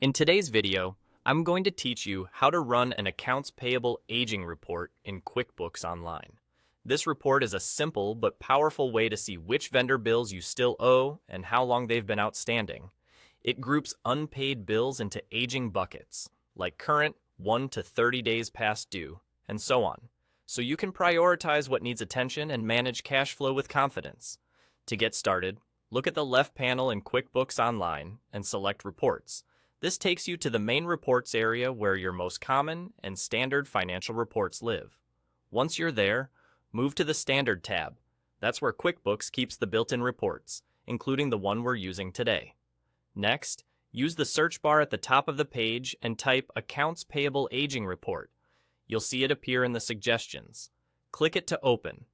In today's video, I'm going to teach you how to run an accounts payable aging report in QuickBooks Online. This report is a simple but powerful way to see which vendor bills you still owe and how long they've been outstanding. It groups unpaid bills into aging buckets, like current, 1 to 30 days past due, and so on, so you can prioritize what needs attention and manage cash flow with confidence. To get started, look at the left panel in QuickBooks Online and select Reports. This takes you to the main reports area where your most common and standard financial reports live. Once you're there, move to the Standard tab. That's where QuickBooks keeps the built-in reports, including the one we're using today. Next, use the search bar at the top of the page and type Accounts Payable Aging Report. You'll see it appear in the suggestions. Click it to open.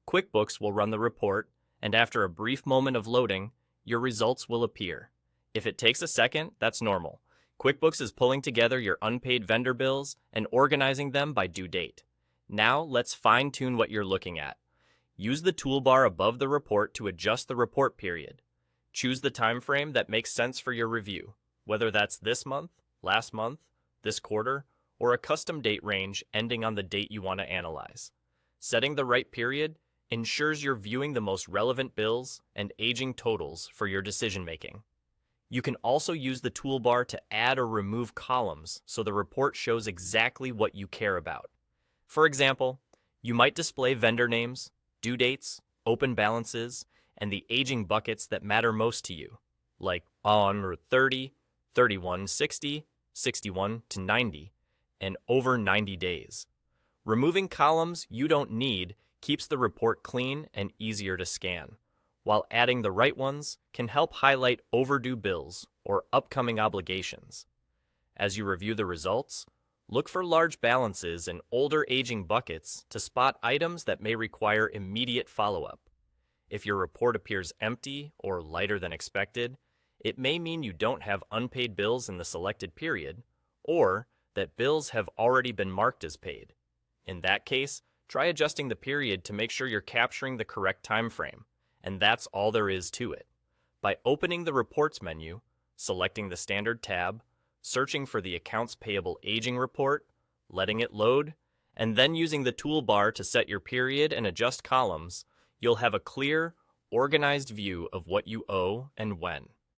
QuickBooks will run the report, and after a brief moment of loading, your results will appear. If it takes a second, that's normal. QuickBooks is pulling together your unpaid vendor bills and organizing them by due date. Now let's fine-tune what you're looking at. Use the toolbar above the report to adjust the report period. Choose the time frame that makes sense for your review, whether that's this month, last month, this quarter, or a custom date range ending on the date you want to analyze. Setting the right period ensures you're viewing the most relevant bills and aging totals for your decision-making. You can also use the toolbar to add or remove columns so the report shows exactly what you care about. For example, you might display vendor names, due dates, open balances, and the aging buckets that matter most to you, like on 30, 31, 60, 61 to 90, and over 90 days. Removing columns you don't need keeps the report clean and easier to scan, while adding the right ones can help highlight overdue bills or upcoming obligations. As you review the results, look for large balances and older aging buckets to spot items that may require immediate follow-up. If your report appears empty or lighter than expected, it may mean you don't have unpaid bills in the selected period, or that bills have already been marked as paid. In that case, try adjusting the period to make sure you're capturing the correct time frame. And that's all there is to it. By opening the Reports menu, selecting the Standard tab, searching for the Accounts Payable Aging Report, letting it load, and then using the toolbar to set your period and adjust columns, you'll have a clear, organized view of what you owe and when.